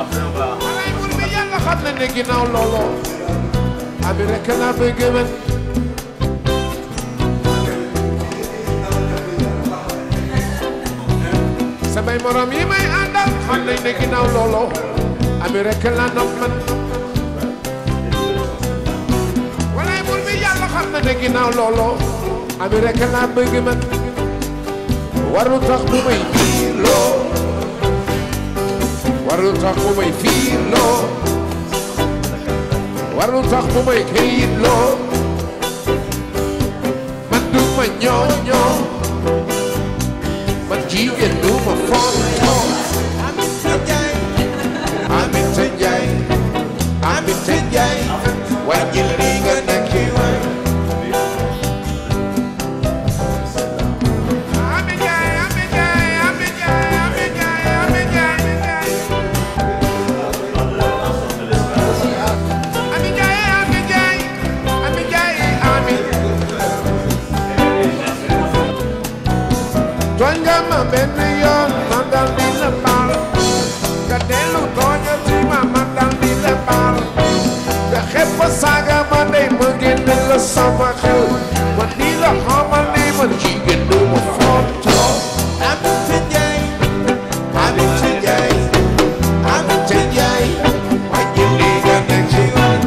après on va. Walay bur bi yàlla xam na ne ginnaaw loolu ami rek laa bëgg man samay morom yi may àndal xam nañ ne ginnaaw loolu ami rek laa nopp man walay bur bi yàlla xam na ne ginnaaw loolu ami rek laa bëgg man warul tax bu may fiirloo warul tax bu may fiirloo warul tax bu may këyitloo man du ma ñooñoo man jigéen du ma fontoo Aminata Njaay Aminata Njaay wàññi li nga nekk waay benn yoon ma dal di la baal nga dellu tooña ci ma dal di la baal nga xepp saaga ma dey ma génn la sama xel ma di la xamal ni man jigéen du ma fontoo Aminata Njaay Aminata Njaay Aminata Njaay wàññi li nga nekk ci man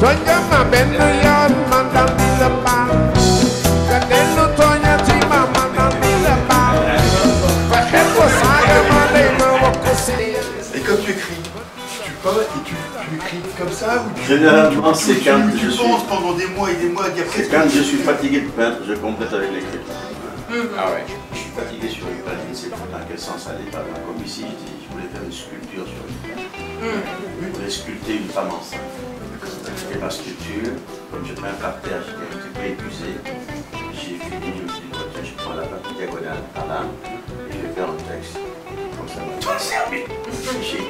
tooña ma benn yoon ma dal di la baal Et quand tu écris, tu parles et tu écris comme ça ou tu... Généralement, c'est quand tu penses pendant des mois et des mois à dire c'est quand je suis fatigué de peindre, je complète avec l'écriture. Ah ouais. Je suis fatigué sur une page, je ne sais pas dans quel sens aller. Par exemple, comme ici, je voulais faire une sculpture sur une page. Je voulais sculpter une femme enceinte. Et ma sculpture, comme je peins par terre, j'étais un petit peu épuisé. J'ai fini, je me suis dit, je prends la partie diagonale à l'âme et je vais faire un texte. Comme ça, j'ai écrit.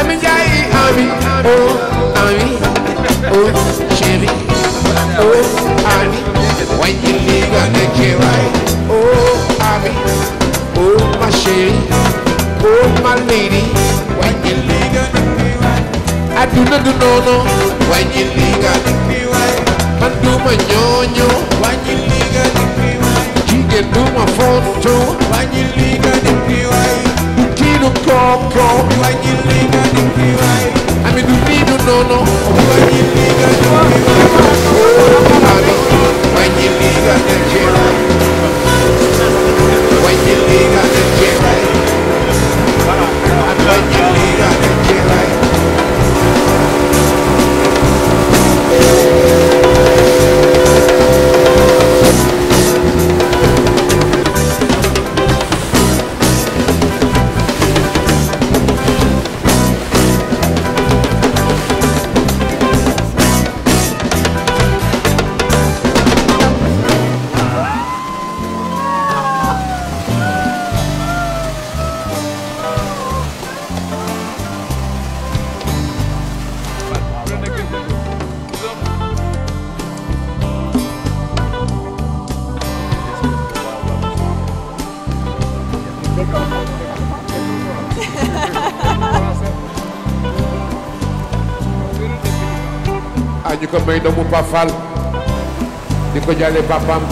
Ami Njaay ami oh ami oh chéri oh ami wàññi li nga nekk waay oh ami oh ma chéri oh ma lady wàññi li nga nekk waay adduna du noonu wàññi li nga nekk waay man du ma ñooño wàññi li nga nekk waay jigéen du ma fonto wàññi li nga nekk waay kiilu kooko wàññi li nga nekk waay ami du nii du noonu wàññi li nga nekk waay ami wàññi li nga nekk waay wàññi li nga nekk waay wàññi li nga nekk waay ñu ko may doomu Pa Fall di ko jàllee papaam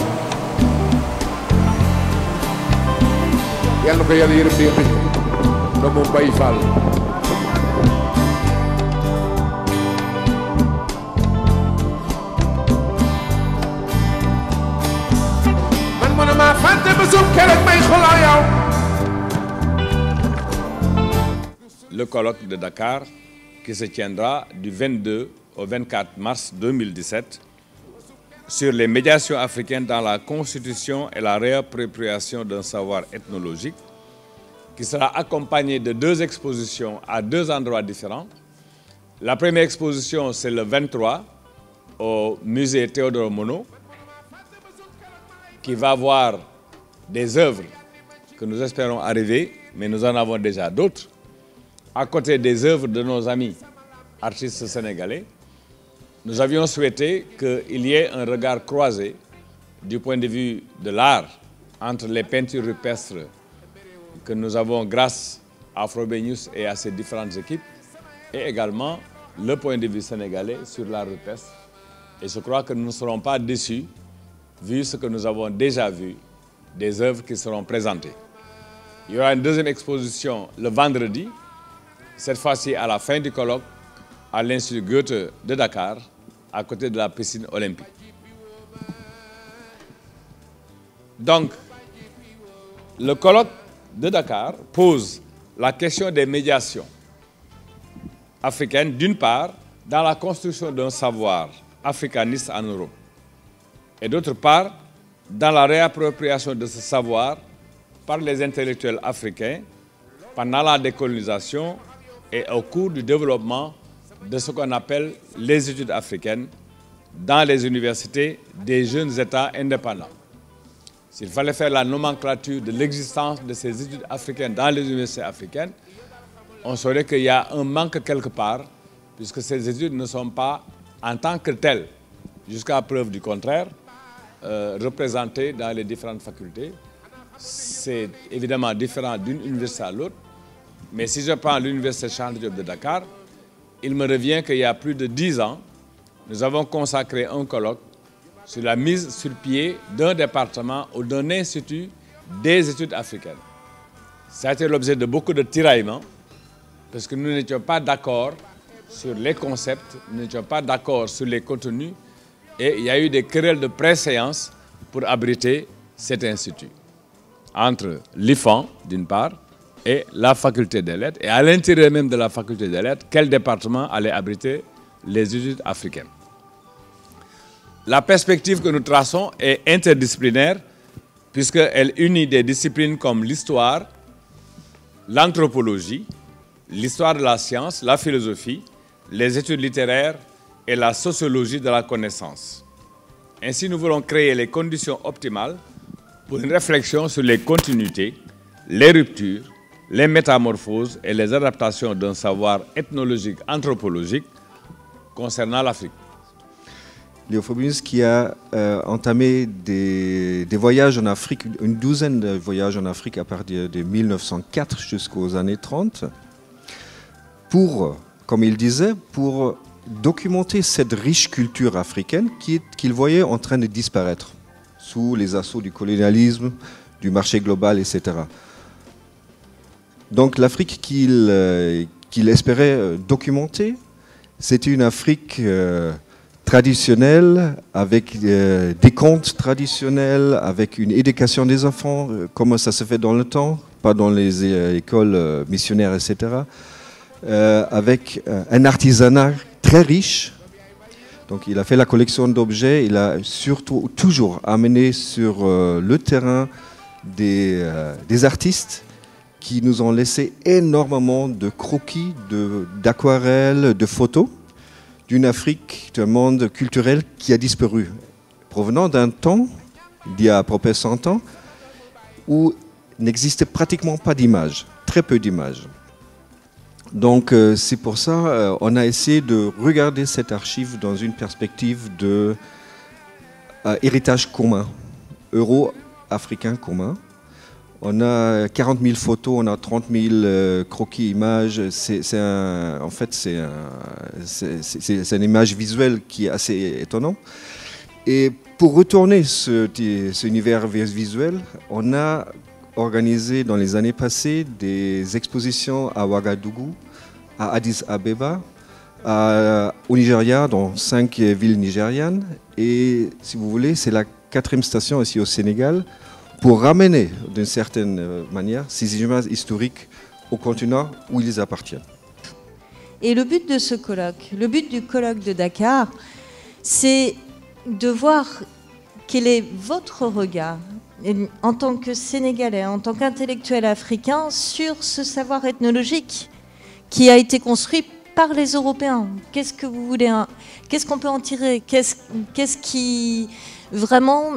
yàlla na ko yàlla yërëm di yëpp doomu Mbay Fall Le colloque de Dakar qui se tiendra du 22 au 24 mars 2017 sur les médiations africaines dans la constitution et la réappropriation d'un savoir ethnologique, qui sera accompagné de 2 expositions à 2 endroits différents. La première exposition, c'est le 23 au musée Théodore Monod, qui va voir des œuvres que nous espérons arriver, mais nous en avons déjà d'autres, à côté des œuvres de nos amis artistes sénégalais. Nous avions souhaité qu'il y ait un regard croisé du point de vue de l'art entre les peintures rupestres que nous avons grâce à Frobenius et à ses différentes équipes, et également le point de vue sénégalais sur l'art rupestre. Et je crois que nous ne serons pas déçus, vu ce que nous avons déjà vu, des œuvres qui seront présentées. Il y aura une deuxième exposition le vendredi, cette fois-ci à la fin du colloque, à l'Institut Goethe de Dakar, à côté de la piscine olympique. Donc, le colloque de Dakar pose la question des médiations africaines, d'une part, dans la construction d'un savoir africaniste en Europe, et d'autre part, dans la réappropriation de ce savoir par les intellectuels africains pendant la décolonisation et au cours du développement de ce qu'on appelle les études africaines dans les universités des jeunes États indépendants. S'il fallait faire la nomenclature de l'existence de ces études africaines dans les universités africaines, on saurait qu'il y a un manque quelque part, puisque ces études ne sont pas, en tant que telles, jusqu'à preuve du contraire, représentées dans les différentes facultés. C'est évidemment différent d'une université à l'autre, mais si je prends l'université Cheikh Anta Diop de Dakar, il me revient qu'il y a plus de 10 ans, nous avons consacré un colloque sur la mise sur pied d'un département ou d'un institut des études africaines. Ça a été l'objet de beaucoup de tiraillements, parce que nous n'étions pas d'accord sur les concepts, nous n'étions pas d'accord sur les contenus, et il y a eu des querelles de préséance pour abriter cet institut, entre l'IFAN, d'une part, et la faculté des lettres, et à l'intérieur même de la faculté des lettres, quel département allait abriter les études africaines. La perspective que nous traçons est interdisciplinaire, puisqu'elle unit des disciplines comme l'histoire, l'anthropologie, l'histoire de la science, la philosophie, les études littéraires et la sociologie de la connaissance. Ainsi, nous voulons créer les conditions optimales pour une réflexion sur les continuités, les ruptures, les métamorphoses et les adaptations d'un savoir ethnologique, anthropologique concernant l'Afrique. Léo Frobenius qui a entamé des voyages en Afrique, une douzaine de voyages en Afrique à partir de 1904 jusqu'aux années 30, pour, comme il disait, pour documenter cette riche culture africaine qu'il voyait en train de disparaître sous les assauts du colonialisme, du marché global, etc. Donc l'Afrique qu'il espérait documenter, c'était une Afrique traditionnelle, avec des contes traditionnels, avec une éducation des enfants, comme ça se fait dans le temps, pas dans les écoles missionnaires, etc. Avec un artisanat très riche. Donc il a fait la collection d'objets, il a surtout toujours amené sur le terrain des artistes qui nous ont laissé énormément de croquis, d'aquarelles, de photos d'une Afrique, d'un monde culturel qui a disparu, provenant d'un temps, d'il y a à peu près 100 ans, où il n'existait pratiquement pas d'images, très peu d'images. Donc c'est pour ça qu'on a essayé de regarder cette archive dans une perspective de héritage commun, euro-africain commun. On a 40 000 photos, on a 30 000 croquis, images. En fait, c'est une image visuelle qui est assez étonnante. Et pour retourner cet univers visuel, on a organisé dans les années passées des expositions à Ouagadougou, à Addis Abeba, au Nigeria, dans 5 villes nigérianes. Et si vous voulez, c'est la 4e station ici au Sénégal, pour ramener d'une certaine manière ces images historiques au continent où ils appartiennent. Et le but de ce colloque, le but du colloque de Dakar, c'est de voir quel est votre regard en tant que Sénégalais, en tant qu'intellectuel africain, sur ce savoir ethnologique qui a été construit par les Européens. Qu'est-ce que vous voulez, qu'est-ce qu'on peut en tirer? Qu'est-ce qui vraiment,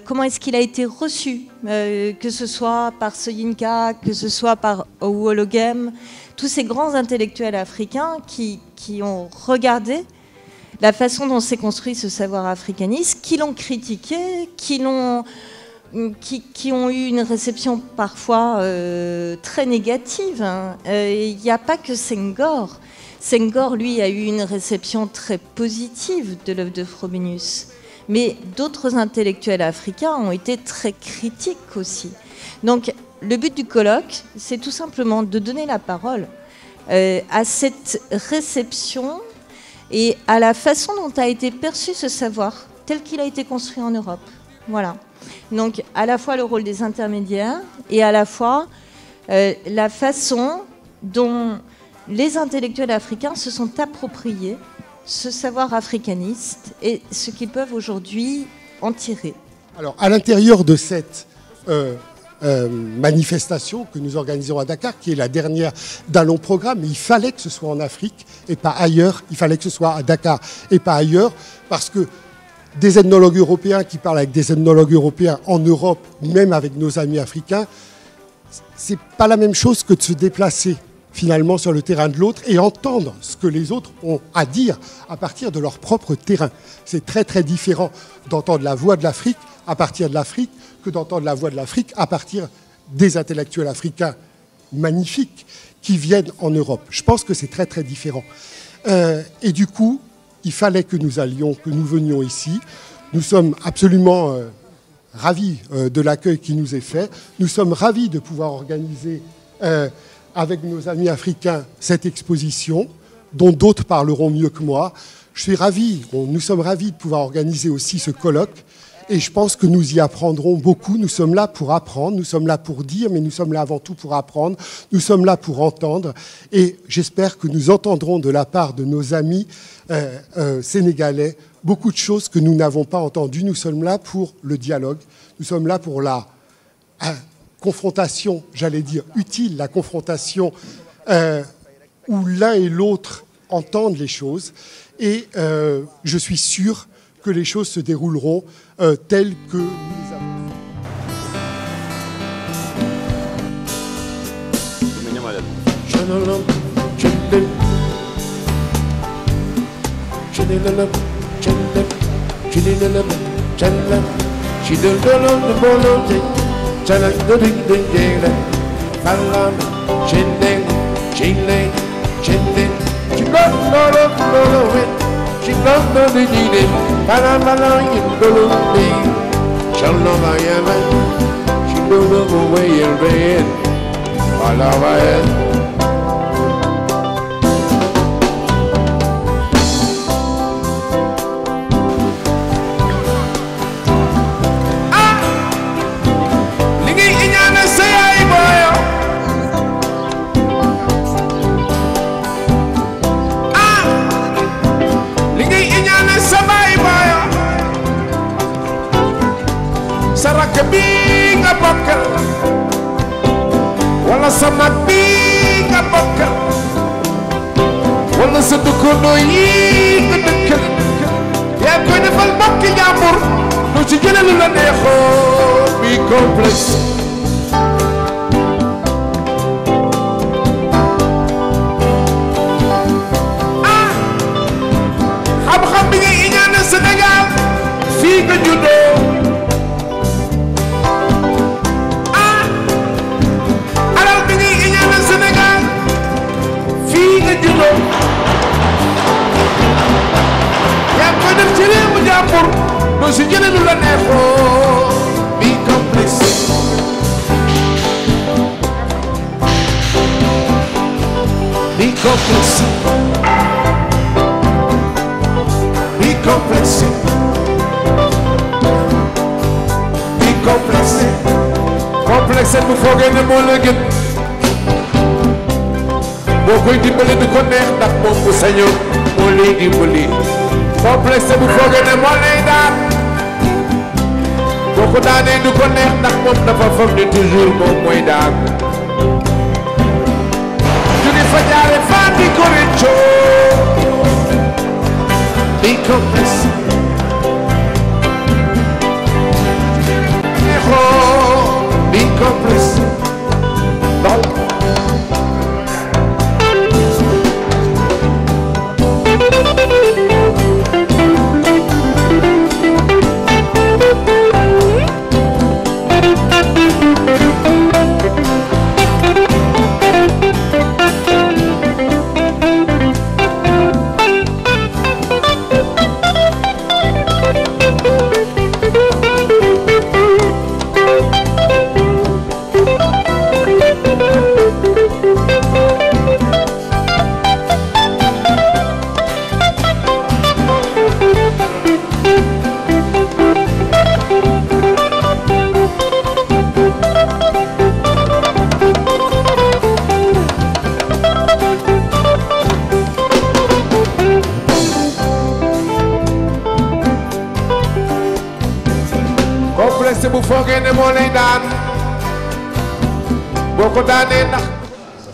comment est-ce qu'il a été reçu, que ce soit par Soyinka, que ce soit par Owologem, tous ces grands intellectuels africains qui ont regardé la façon dont s'est construit ce savoir africaniste, qui l'ont critiqué, qui ont eu une réception parfois très négative. Il n'y a pas que Senghor. Senghor, lui, a eu une réception très positive de l'œuvre de Frobenius. Mais d'autres intellectuels africains ont été très critiques aussi. Donc, le but du colloque, c'est tout simplement de donner la parole à cette réception et à la façon dont a été perçu ce savoir tel qu'il a été construit en Europe. Voilà. Donc, à la fois le rôle des intermédiaires et à la fois la façon dont les intellectuels africains se sont appropriés ce savoir africaniste et ce qu'ils peuvent aujourd'hui en tirer. Alors, à l'intérieur de cette manifestation que nous organisons à Dakar, qui est la dernière d'un long programme, il fallait que ce soit en Afrique et pas ailleurs, il fallait que ce soit à Dakar et pas ailleurs, parce que des ethnologues européens qui parlent avec des ethnologues européens en Europe, même avec nos amis africains, c'est pas la même chose que de se déplacer finalement sur le terrain de l'autre et entendre ce que les autres ont à dire à partir de leur propre terrain. C'est très très différent d'entendre la voix de l'Afrique à partir de l'Afrique que d'entendre la voix de l'Afrique à partir des intellectuels africains magnifiques qui viennent en Europe. Je pense que c'est très très différent. Et du coup, il fallait que nous venions ici. Nous sommes absolument ravis de l'accueil qui nous est fait. Nous sommes ravis de pouvoir organiser avec nos amis africains cette exposition, dont d'autres parleront mieux que moi. Nous sommes ravis de pouvoir organiser aussi ce colloque, et je pense que nous y apprendrons beaucoup. Nous sommes là pour apprendre, nous sommes là pour dire, mais nous sommes là avant tout pour apprendre, nous sommes là pour entendre, et j'espère que nous entendrons de la part de nos amis sénégalais beaucoup de choses que nous n'avons pas entendues. Nous sommes là pour le dialogue, nous sommes là pour la confrontation, j'allais dire utile, la confrontation où l'un et l'autre entendent les choses. Et je suis sûr que les choses se dérouleront telles que nous les avons. Sama bi nga bokkal wala sa dëkkandoo yi nga dëkkal yaa koy defal mbokki jàmbur doo ci jëlee lu la neexoo bi complexe xam-xam bi nga iñaane Sénégal fii nga juddoo yaa koy def ci réewu jàmbur doo si jëlee lu la neexoo bi complexe bi complexe bi complexe bi complexe Complexe bu foogee ne moo la gën boo koy dimbali du ko neex ndax moom bu sañoon moo lay dimbali. Complexe bu foogee ne moo lay daan boo ko daanee du ko neex ndax moom dafa foog ne toujours moom mooy daan. Jóge fa jaare fan di ko réccoo di complexe. Be complex.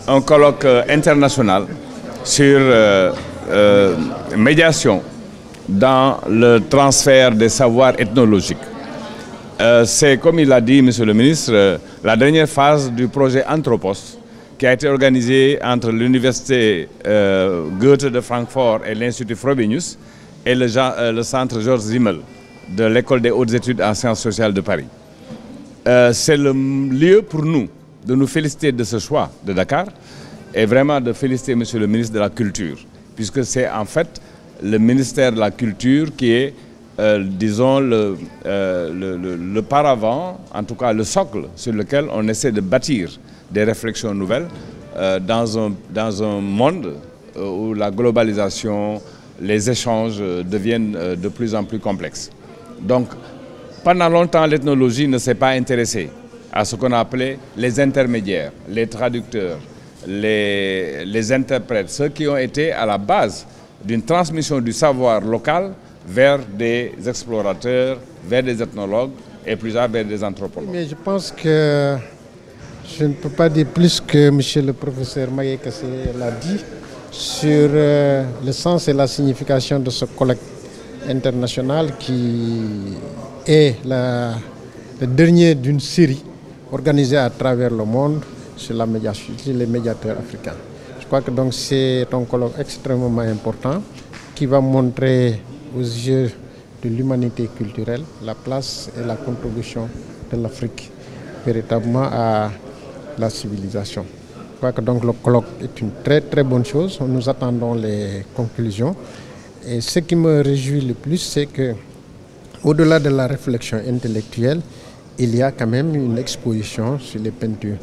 Un colloque international sur médiation dans le transfert des savoirs ethnologiques. C'est, comme il l'a dit, Monsieur le ministre, la dernière phase du projet Anthropos qui a été organisé entre l'université Goethe de Francfort et l'Institut Frobenius et le centre Georges Simmel de l'École des hautes études en sciences sociales de Paris. C'est le lieu pour nous de nous féliciter de ce choix de Dakar et vraiment de féliciter Monsieur le ministre de la Culture, puisque c'est en fait le ministère de la Culture qui est, disons, le paravent, en tout cas le socle sur lequel on essaie de bâtir des réflexions nouvelles dans un monde où la globalisation, les échanges deviennent de plus en plus complexes. Donc, pendant longtemps, l'ethnologie ne s'est pas intéressée à ce qu'on appelait les intermédiaires, les traducteurs, les interprètes, ceux qui ont été à la base d'une transmission du savoir local vers des explorateurs, vers des ethnologues et plus tard vers des anthropologues. Mais je pense que je ne peux pas dire plus que monsieur le professeur Magué Kassé l'a dit sur le sens et la signification de ce colloque international qui est le dernier d'une série organisée à travers le monde sur la médiation, sur les médiateurs africains. Je crois que donc c'est un colloque extrêmement important qui va montrer aux yeux de l'humanité culturelle la place et la contribution de l'Afrique véritablement à la civilisation. Je crois que donc le colloque est une très très bonne chose. Nous attendons les conclusions. Et ce qui me réjouit le plus, c'est que au-delà de la réflexion intellectuelle, il y a quand même une exposition sur les peintures,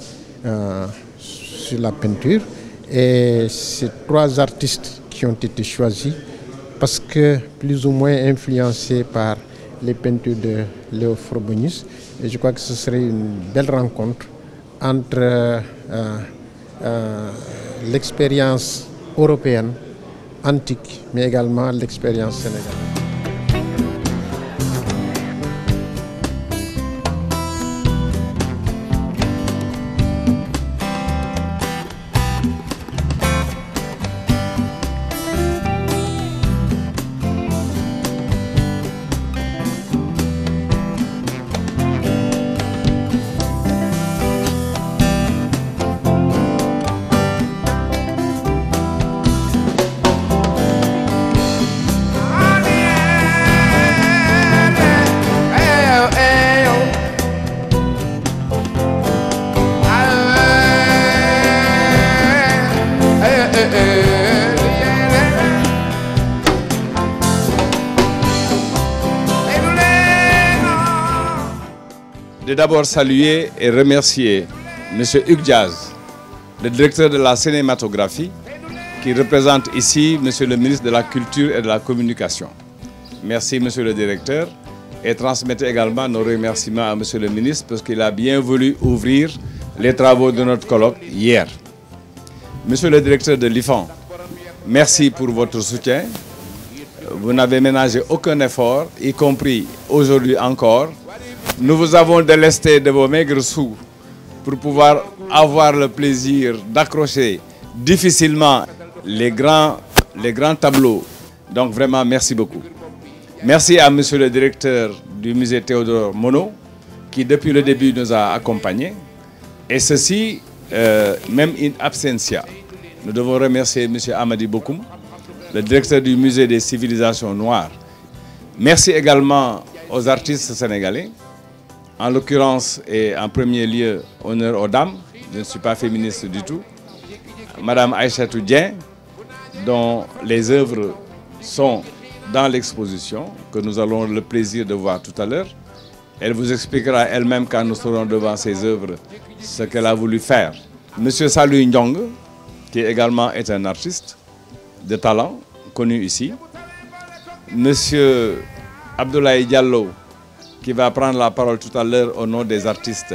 sur la peinture. Et ces trois artistes qui ont été choisis, parce que plus ou moins influencés par les peintures de Léo Frobenius. Et je crois que ce serait une belle rencontre entre l'expérience européenne antique, mais également l'expérience sénégalaise. De d'abord saluer et remercier M. Hugues Diaz, le directeur de la cinématographie, qui représente ici M. le ministre de la Culture et de la Communication. Merci M. le directeur et transmettez également nos remerciements à Monsieur le ministre parce qu'il a bien voulu ouvrir les travaux de notre colloque hier. Monsieur le directeur de l'IFAN, merci pour votre soutien. Vous n'avez ménagé aucun effort, y compris aujourd'hui encore. Nous vous avons délesté de vos maigres sous pour pouvoir avoir le plaisir d'accrocher difficilement les grands tableaux. Donc vraiment, merci beaucoup. Merci à Monsieur le directeur du musée Théodore Monod, qui depuis le début nous a accompagnés. Et ceci, même in absentia. Nous devons remercier M. Amadi Bokoum, le directeur du musée des civilisations noires. Merci également aux artistes sénégalais, en l'occurrence et en premier lieu, honneur aux dames. Je ne suis pas féministe du tout. Madame Aïchatou Dieng, dont les œuvres sont dans l'exposition, que nous allons le plaisir de voir tout à l'heure. Elle vous expliquera elle-même quand nous serons devant ses œuvres ce qu'elle a voulu faire. Monsieur Salou Nyong, qui également est un artiste de talent, connu ici. Monsieur Abdoulaye Diallo, qui va prendre la parole tout à l'heure au nom des artistes,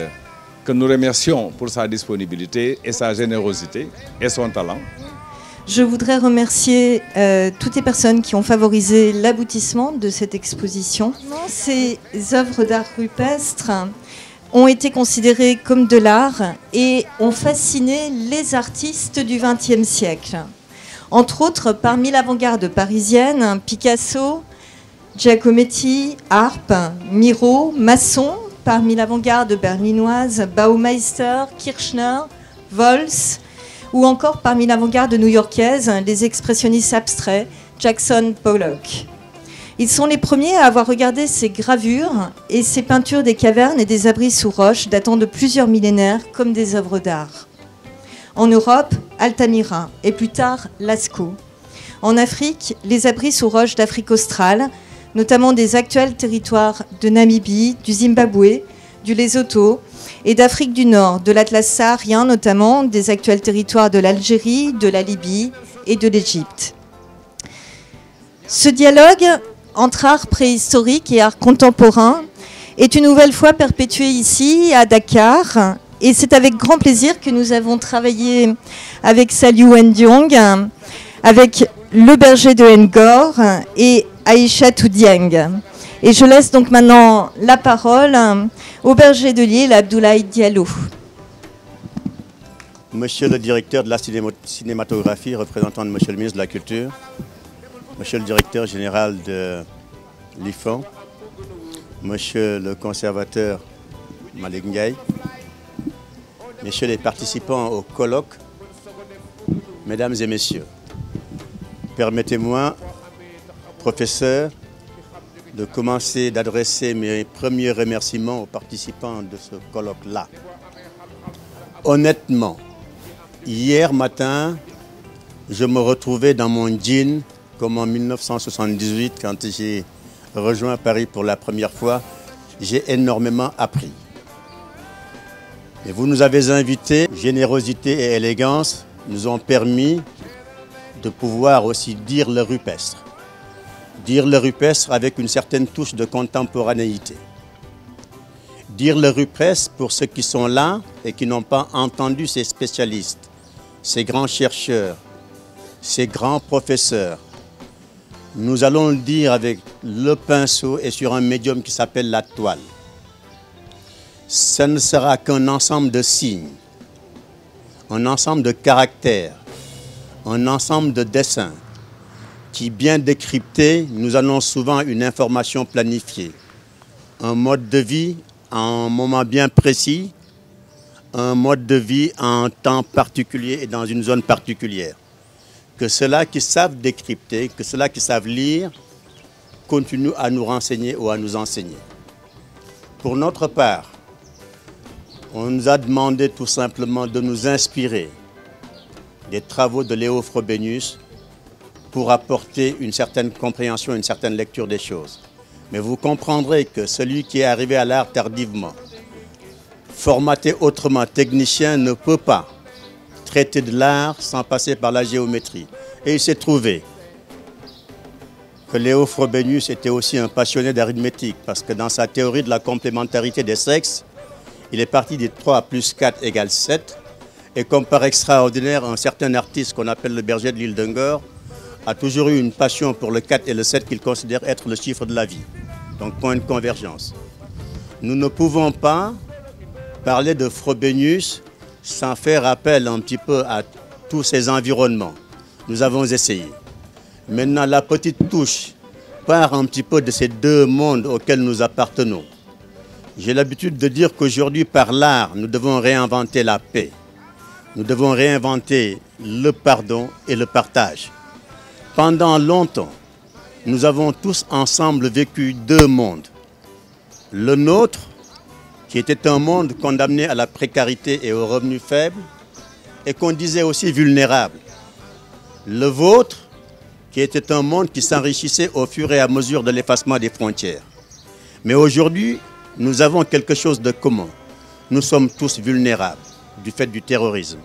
que nous remercions pour sa disponibilité et sa générosité et son talent. Je voudrais remercier toutes les personnes qui ont favorisé l'aboutissement de cette exposition. Ces œuvres d'art rupestre ont été considérées comme de l'art et ont fasciné les artistes du XXe siècle. Entre autres, parmi l'avant-garde parisienne, Picasso, Giacometti, Arp, Miro, Masson, parmi l'avant-garde berlinoise, Baumeister, Kirchner, Vols, ou encore parmi l'avant-garde new-yorkaise, les expressionnistes abstraits, Jackson Pollock. Ils sont les premiers à avoir regardé ces gravures et ces peintures des cavernes et des abris sous roches datant de plusieurs millénaires comme des œuvres d'art. En Europe, Altamira et plus tard Lascaux. En Afrique, les abris sous roches d'Afrique australe, notamment des actuels territoires de Namibie, du Zimbabwe, du Lesotho et d'Afrique du Nord, de l'Atlas saharien notamment, des actuels territoires de l'Algérie, de la Libye et de l'Égypte. Ce dialogue entre art préhistorique et art contemporain est une nouvelle fois perpétué ici, à Dakar, et c'est avec grand plaisir que nous avons travaillé avec Saliou Ndiong, avec le berger de Ngor et Aïchatou Dieng. Et je laisse donc maintenant la parole au berger de Lille, Abdoulaye Diallo. Monsieur le directeur de la cinématographie, représentant de Monsieur le ministre de la Culture, Monsieur le directeur général de l'IFAN, Monsieur le conservateur Malick Ndiaye, Messieurs les participants au colloque, Mesdames et Messieurs, permettez-moi, professeur, de commencer d'adresser mes premiers remerciements aux participants de ce colloque-là. Honnêtement, hier matin, je me retrouvais dans mon jean comme en 1978 quand j'ai rejoint Paris pour la première fois. J'ai énormément appris. Et vous nous avez invités, générosité et élégance nous ont permis de pouvoir aussi dire le rupestre. Dire le rupestre avec une certaine touche de contemporanéité. Dire le rupestre pour ceux qui sont là et qui n'ont pas entendu ces spécialistes, ces grands chercheurs, ces grands professeurs. Nous allons le dire avec le pinceau et sur un médium qui s'appelle la toile. Ce ne sera qu'un ensemble de signes, un ensemble de caractères, un ensemble de dessins qui, bien décryptés, nous annoncent souvent une information planifiée, un mode de vie à un moment bien précis, un mode de vie à un temps particulier et dans une zone particulière. Que ceux-là qui savent décrypter, que ceux-là qui savent lire, continuent à nous renseigner ou à nous enseigner. Pour notre part, on nous a demandé tout simplement de nous inspirer des travaux de Léo Frobenius pour apporter une certaine compréhension, une certaine lecture des choses. Mais vous comprendrez que celui qui est arrivé à l'art tardivement, formaté autrement, technicien, ne peut pas traiter de l'art sans passer par la géométrie. Et il s'est trouvé que Léo Frobenius était aussi un passionné d'arithmétique, parce que dans sa théorie de la complémentarité des sexes, il est parti de 3 plus 4 égale 7. Et comme par extraordinaire, un certain artiste qu'on appelle le berger de l'île d'Ungor a toujours eu une passion pour le 4 et le 7 qu'il considère être le chiffre de la vie. Donc point de convergence. Nous ne pouvons pas parler de Frobenius sans faire appel un petit peu à tous ces environnements. Nous avons essayé. Maintenant, la petite touche part un petit peu de ces deux mondes auxquels nous appartenons. J'ai l'habitude de dire qu'aujourd'hui, par l'art, nous devons réinventer la paix. Nous devons réinventer le pardon et le partage. Pendant longtemps, nous avons tous ensemble vécu deux mondes. Le nôtre, qui était un monde condamné à la précarité et aux revenus faibles, et qu'on disait aussi vulnérable. Le vôtre, qui était un monde qui s'enrichissait au fur et à mesure de l'effacement des frontières. Mais aujourd'hui, nous avons quelque chose de commun. Nous sommes tous vulnérables du fait du terrorisme.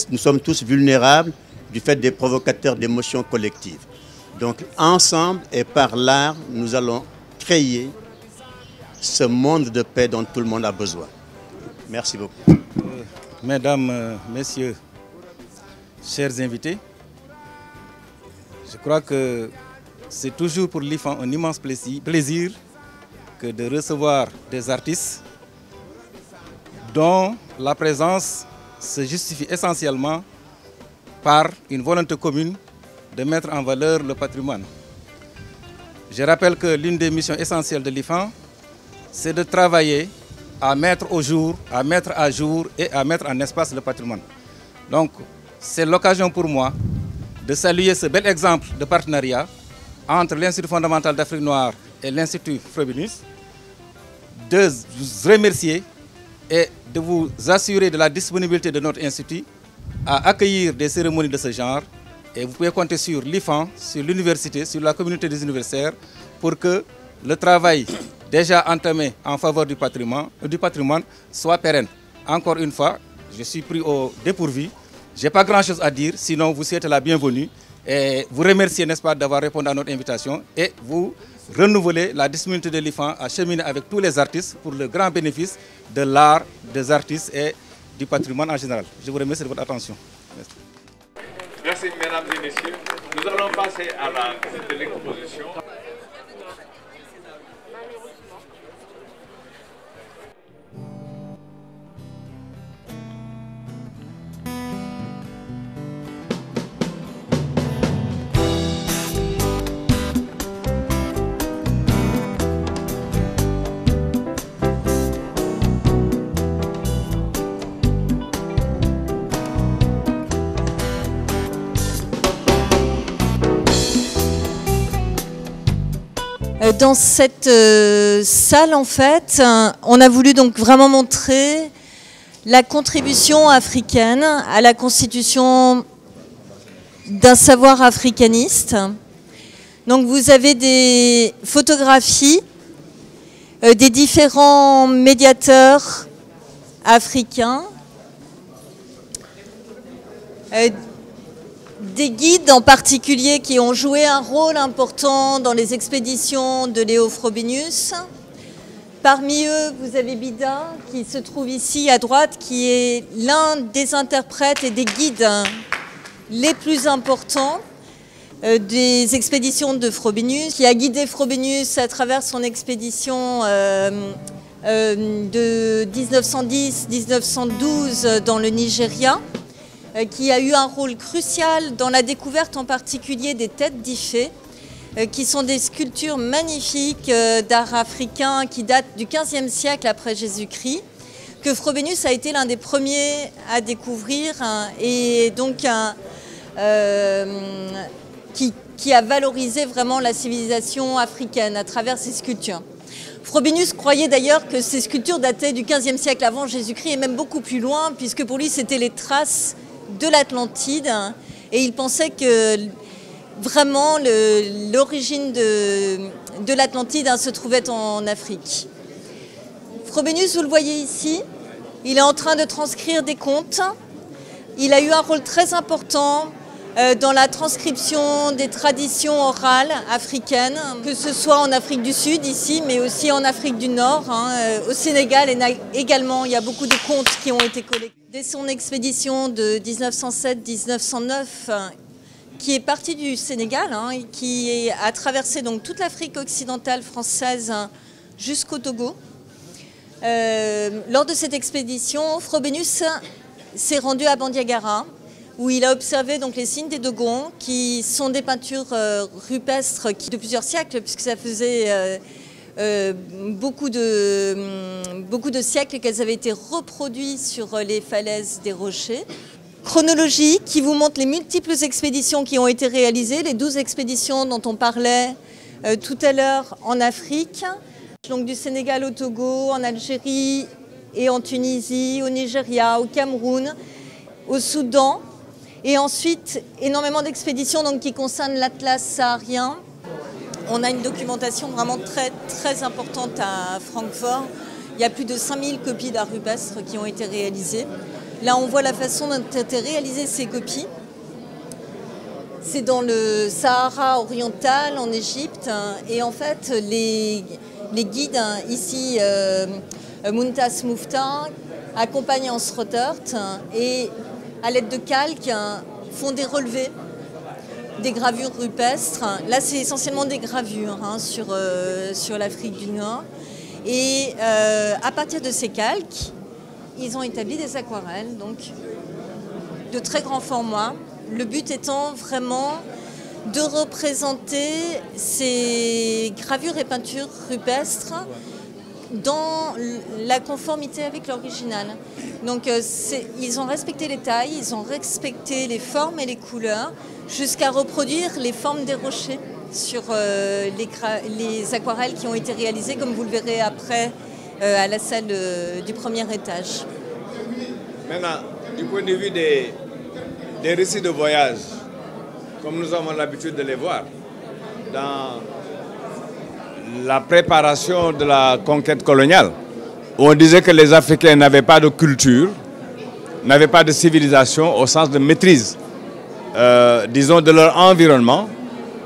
Nous sommes tous vulnérables du fait des provocateurs d'émotions collectives. Donc ensemble et par l'art, nous allons créer ce monde de paix dont tout le monde a besoin. Merci beaucoup. Mesdames, Messieurs, chers invités, je crois que c'est toujours pour l'IFAN un immense plaisir que de recevoir des artistes dont la présence se justifie essentiellement par une volonté commune de mettre en valeur le patrimoine. Je rappelle que l'une des missions essentielles de l'IFAN, c'est de travailler à mettre au jour, à mettre à jour et à mettre en espace le patrimoine. Donc, c'est l'occasion pour moi de saluer ce bel exemple de partenariat entre l'Institut fondamental d'Afrique noire et l'Institut Frobenius, de vous remercier et de vous assurer de la disponibilité de notre institut à accueillir des cérémonies de ce genre. Et vous pouvez compter sur l'IFAN, sur l'université, sur la communauté des universitaires pour que le travail déjà entamé en faveur du patrimoine soit pérenne. Encore une fois, je suis pris au dépourvu. Je n'ai pas grand-chose à dire, sinon vous souhaitez la bienvenue et vous remercier, n'est-ce pas, d'avoir répondu à notre invitation et vous renouveler la disponibilité de l'IFAN à cheminer avec tous les artistes pour le grand bénéfice de l'art, des artistes et du patrimoine en général. Je vous remercie de votre attention. Merci. Merci, mesdames et messieurs. Nous allons passer à la suite de l'exposition. Dans cette salle, en fait, on a voulu donc vraiment montrer la contribution africaine à la constitution d'un savoir africaniste. Donc vous avez des photographies des différents médiateurs africains, des guides en particulier qui ont joué un rôle important dans les expéditions de Léo Frobenius. Parmi eux, vous avez Bida qui se trouve ici à droite, qui est l'un des interprètes et des guides les plus importants des expéditions de Frobenius, qui a guidé Frobenius à travers son expédition de 1910-1912 dans le Nigeria, qui a eu un rôle crucial dans la découverte en particulier des têtes d'Ifé, qui sont des sculptures magnifiques d'art africain qui datent du XVe siècle après Jésus-Christ, que Frobenius a été l'un des premiers à découvrir et donc qui a valorisé vraiment la civilisation africaine à travers ces sculptures. Frobenius croyait d'ailleurs que ces sculptures dataient du XVe siècle avant Jésus-Christ et même beaucoup plus loin, puisque pour lui c'était les traces de l'Atlantide et il pensait que vraiment l'origine de l'Atlantide se trouvait en Afrique. Frobenius, vous le voyez ici, il est en train de transcrire des contes. Il a eu un rôle très important dans la transcription des traditions orales africaines, que ce soit en Afrique du Sud, ici, mais aussi en Afrique du Nord. Au Sénégal également, il y a beaucoup de contes qui ont été collectés. Dès son expédition de 1907-1909, qui est partie du Sénégal, qui a traversé donc toute l'Afrique occidentale française jusqu'au Togo. Lors de cette expédition, Frobenius s'est rendu à Bandiagara, où il a observé donc les signes des Dogons, qui sont des peintures rupestres de plusieurs siècles, puisque ça faisait beaucoup de siècles qu'elles avaient été reproduites sur les falaises des rochers. Chronologie qui vous montre les multiples expéditions qui ont été réalisées, les 12 expéditions dont on parlait tout à l'heure en Afrique, donc du Sénégal au Togo, en Algérie et en Tunisie, au Nigeria, au Cameroun, au Soudan. Et ensuite, énormément d'expéditions qui concernent l'Atlas saharien. On a une documentation vraiment très, très importante à Francfort. Il y a plus de 5000 copies d'art rupestre qui ont été réalisées. Là, on voit la façon dont ont été réalisées ces copies. C'est dans le Sahara oriental, en Égypte. Et en fait, les guides, ici, Muntaz Mufta, accompagnent Hans Rottert et à l'aide de calques, font des relevés, des gravures rupestres. Là, c'est essentiellement des gravures sur l'Afrique du Nord. Et à partir de ces calques, ils ont établi des aquarelles, donc de très grand format. Le but étant vraiment de représenter ces gravures et peintures rupestres dans la conformité avec l'original. Donc ils ont respecté les tailles, ils ont respecté les formes et les couleurs, jusqu'à reproduire les formes des rochers sur les aquarelles qui ont été réalisées, comme vous le verrez après à la salle du premier étage. Maintenant, du point de vue des récits de voyage, comme nous avons l'habitude de les voir, dans la préparation de la conquête coloniale, où on disait que les Africains n'avaient pas de culture, n'avaient pas de civilisation au sens de maîtrise, disons, de leur environnement.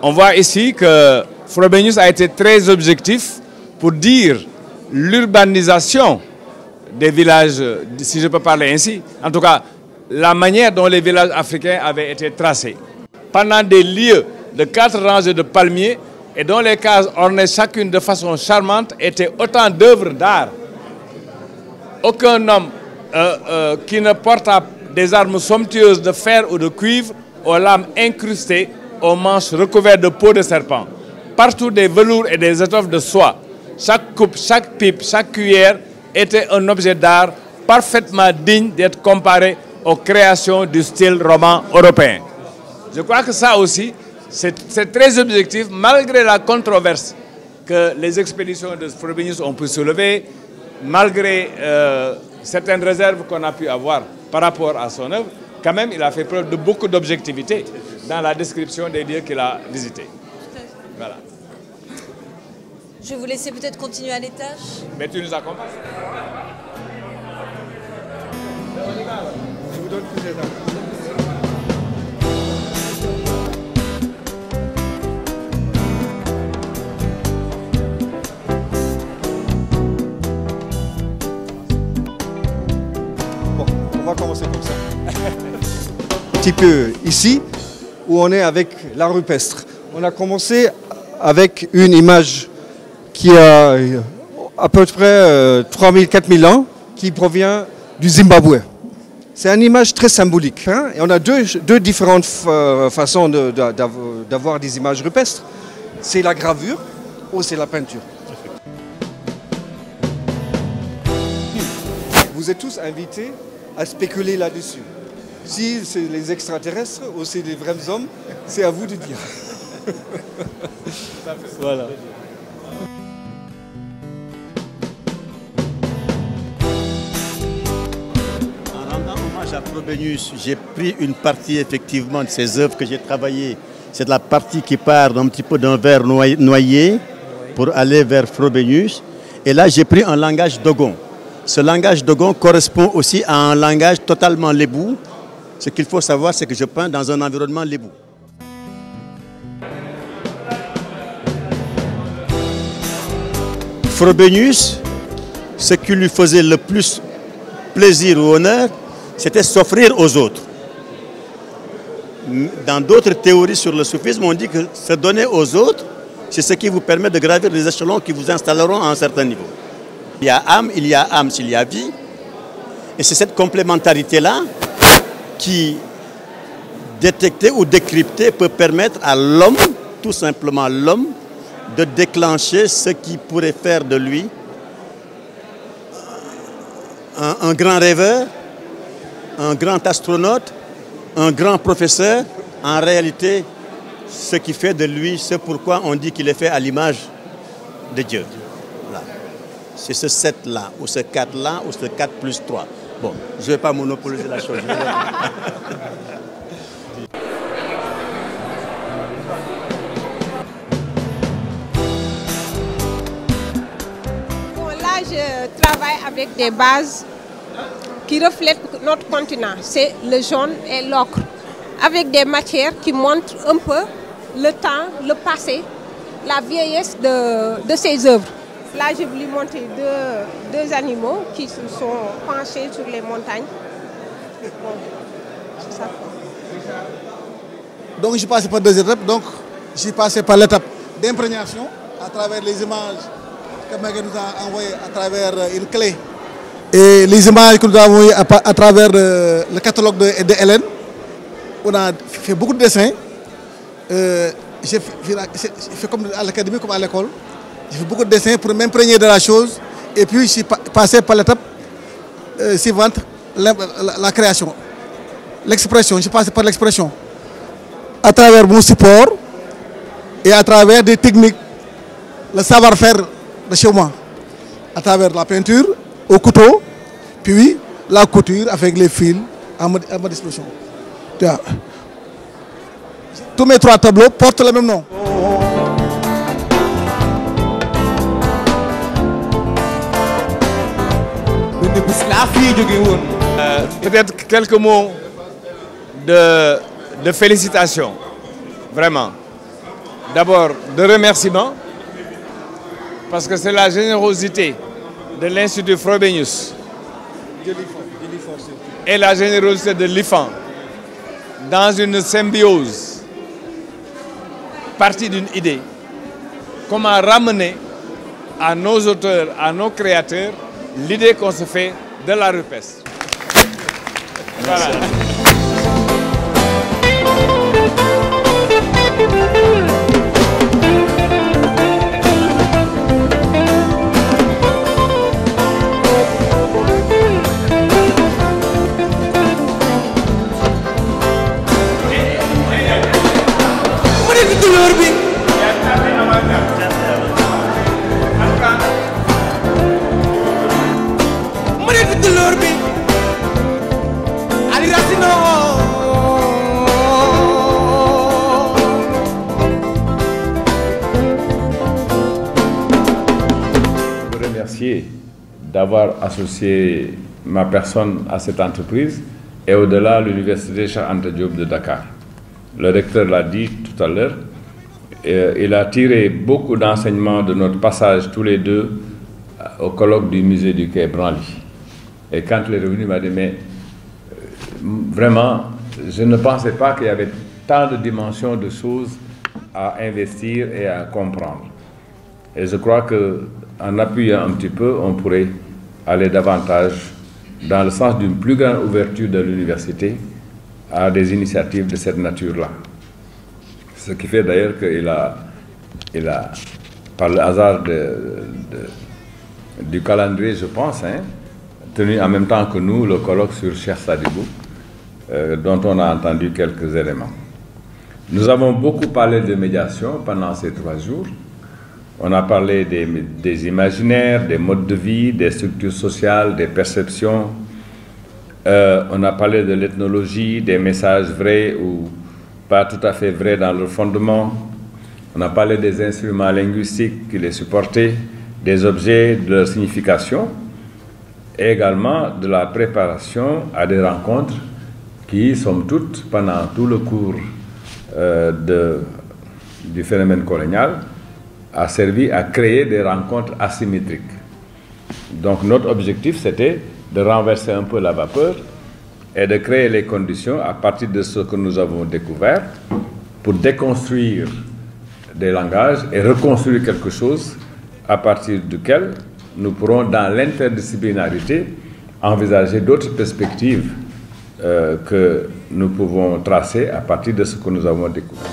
On voit ici que Frobenius a été très objectif pour dire l'urbanisation des villages, si je peux parler ainsi, en tout cas, la manière dont les villages africains avaient été tracés. Pendant des lieues de 4 rangées de palmiers, et dont les cases ornées chacune de façon charmante étaient autant d'œuvres d'art. Aucun homme qui ne porte des armes somptueuses de fer ou de cuivre, aux lames incrustées, aux manches recouvertes de peau de serpent. Partout des velours et des étoffes de soie. Chaque coupe, chaque pipe, chaque cuillère était un objet d'art parfaitement digne d'être comparé aux créations du style roman européen. Je crois que ça aussi, c'est très objectif, malgré la controverse que les expéditions de Frobenius ont pu soulever, malgré certaines réserves qu'on a pu avoir par rapport à son œuvre, quand même, il a fait preuve de beaucoup d'objectivité dans la description des lieux qu'il a visités. Voilà. Je vais vous laisser peut-être continuer à l'étage. Mais tu nous accompagnes. Je vous donne plus d'étapes. On va commencer comme ça. Un petit peu ici, où on est avec l'art rupestre. On a commencé avec une image qui a à peu près 3000-4000 ans, qui provient du Zimbabwe. C'est une image très symbolique. Et on a deux différentes façons d'avoir des images rupestres. C'est la gravure ou c'est la peinture. Vous êtes tous invités à spéculer là-dessus. Si c'est les extraterrestres ou c'est des vrais hommes, c'est à vous de dire. Voilà. En rendant hommage à Frobenius, j'ai pris une partie effectivement de ses œuvres que j'ai travaillées. C'est la partie qui part un petit peu d'un vers noyé pour aller vers Frobenius. Et là, j'ai pris un langage dogon. Ce langage dogon correspond aussi à un langage totalement lébou, Ce qu'il faut savoir, c'est que je peins dans un environnement lébou. Frobenius, ce qui lui faisait le plus plaisir ou honneur, c'était s'offrir aux autres. Dans d'autres théories sur le soufisme, on dit que se donner aux autres, c'est ce qui vous permet de gravir les échelons qui vous installeront à un certain niveau. Il y a âme s'il y a vie. Et c'est cette complémentarité-là qui, détectée ou décryptée, peut permettre à l'homme, tout simplement l'homme, de déclencher ce qui pourrait faire de lui un grand rêveur, un grand astronaute, un grand professeur. En réalité, ce qui fait de lui, c'est pourquoi on dit qu'il est fait à l'image de Dieu. C'est ce 7-là, ou ce 4-là, ou ce 4 plus 3. Bon, je ne vais pas monopoliser la chose. Bon, là, je travaille avec des bases qui reflètent notre continent. C'est le jaune et l'ocre. Avec des matières qui montrent un peu le temps, le passé, la vieillesse de ces œuvres. Là, je voulais montrer deux animaux qui se sont penchés sur les montagnes. Bon, c'est ça. Donc, j'ai passé par deux étapes. Donc, j'ai passé par l'étape d'imprégnation à travers les images que Maguette nous a envoyées à travers une clé. Et les images que nous avons envoyées à travers le catalogue de Hélène. On a fait beaucoup de dessins. J'ai fait comme à l'académie, comme à l'école. J'ai fait beaucoup de dessins pour m'imprégner de la chose. Et puis, je suis passé par l'étape suivante, la création. L'expression, je suis passé par l'expression. À travers mon support et à travers des techniques, le savoir-faire de chez moi. À travers la peinture, au couteau, puis la couture avec les fils à ma disposition. Tous mes trois tableaux portent le même nom. Peut-être quelques mots de félicitations, vraiment. D'abord, de remerciements, parce que c'est la générosité de l'Institut Frobenius et la générosité de l'IFAN dans une symbiose, partie d'une idée, comment ramener à nos auteurs, à nos créateurs, l'idée qu'on se fait de la rupestre. Voilà. D'avoir associé ma personne à cette entreprise et au-delà l'université Cheikh Anta Diop de Dakar. Le recteur l'a dit tout à l'heure, il a tiré beaucoup d'enseignements de notre passage tous les deux au colloque du musée du Quai Branly. Et quand il est revenu, il m'a dit, mais vraiment, je ne pensais pas qu'il y avait tant de dimensions de choses à investir et à comprendre. Et je crois qu'en appuyant un petit peu, on pourrait aller davantage dans le sens d'une plus grande ouverture de l'université à des initiatives de cette nature-là. Ce qui fait d'ailleurs qu'il a, par le hasard du calendrier, je pense, tenu en même temps que nous le colloque sur Cheikh Sadibou, dont on a entendu quelques éléments. Nous avons beaucoup parlé de médiation pendant ces 3 jours. On a parlé des imaginaires, des modes de vie, des structures sociales, des perceptions. On a parlé de l'ethnologie, des messages vrais ou pas tout à fait vrais dans leur fondement. On a parlé des instruments linguistiques qui les supportaient, des objets, de leur signification, et également de la préparation à des rencontres qui, somme toute, pendant tout le cours du phénomène colonial, a servi à créer des rencontres asymétriques. Donc notre objectif, c'était de renverser un peu la vapeur et de créer les conditions à partir de ce que nous avons découvert pour déconstruire des langages et reconstruire quelque chose à partir duquel nous pourrons, dans l'interdisciplinarité, envisager d'autres perspectives que nous pouvons tracer à partir de ce que nous avons découvert.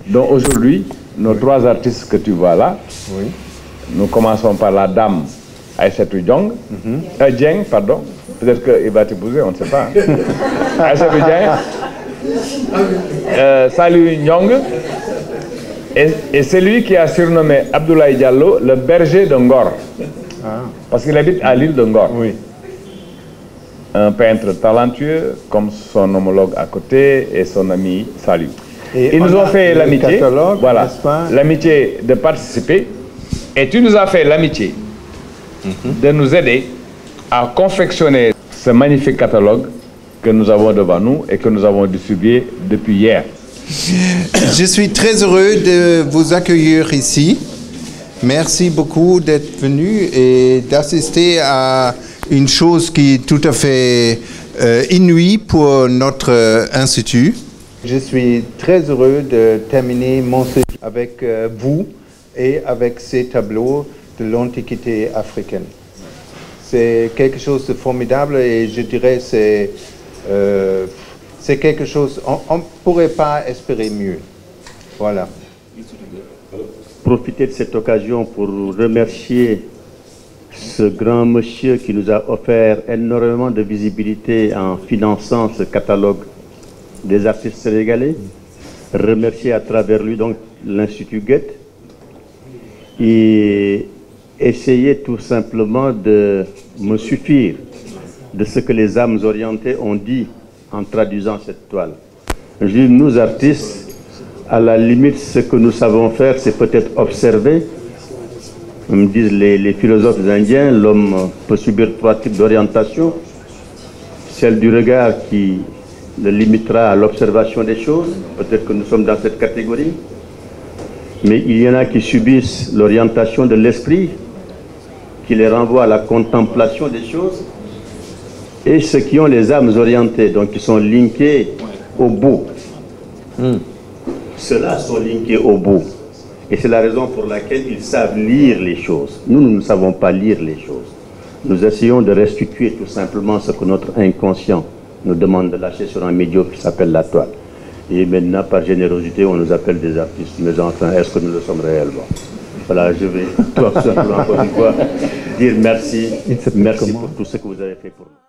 Donc aujourd'hui, nos trois artistes que tu vois là, oui. Nous commençons par la dame Aïssatou Dieng, Dieng, pardon, peut-être qu'il va t'épouser, on ne sait pas. Aïssatou Dieng, Saliou Nyong, et c'est lui qui a surnommé Abdoulaye Diallo le berger de Ngor, parce qu'il habite à l'île de Ngor. Oui. Un peintre talentueux, comme son homologue à côté et son ami Saliou. Et ils nous ont fait l'amitié, voilà, l'amitié de participer, et tu nous as fait l'amitié de nous aider à confectionner ce magnifique catalogue que nous avons devant nous et que nous avons distribué depuis hier. Je suis très heureux de vous accueillir ici. Merci beaucoup d'être venu et d'assister à une chose qui est tout à fait inouïe pour notre institut. Je suis très heureux de terminer mon séjour avec vous et avec ces tableaux de l'Antiquité africaine. C'est quelque chose de formidable et je dirais c'est quelque chose, on ne pourrait pas espérer mieux. Voilà. Profiter de cette occasion pour remercier ce grand monsieur qui nous a offert énormément de visibilité en finançant ce catalogue des artistes sénégalais, remercier à travers lui donc l'Institut Goethe et essayer tout simplement de me suffire de ce que les âmes orientées ont dit en traduisant cette toile. Je dis, nous artistes, à la limite, ce que nous savons faire, c'est peut-être observer. Me disent les philosophes indiens, l'homme peut subir trois types d'orientation, celle du regard qui le limitera à l'observation des choses, peut-être que nous sommes dans cette catégorie, mais il y en a qui subissent l'orientation de l'esprit, qui les renvoie à la contemplation des choses, et ceux qui ont les âmes orientées, donc qui sont linkés au beau. Ceux-là sont linkés au beau, et c'est la raison pour laquelle ils savent lire les choses. Nous, nous ne savons pas lire les choses. Nous essayons de restituer tout simplement ce que notre inconscient nous demande de lâcher sur un médiocre qui s'appelle la toile. Et maintenant, par générosité, on nous appelle des artistes. Mais enfin, est-ce que nous le sommes réellement? Voilà, je vais tout simplement encore une fois dire merci. Merci pour tout ce que vous avez fait pour nous.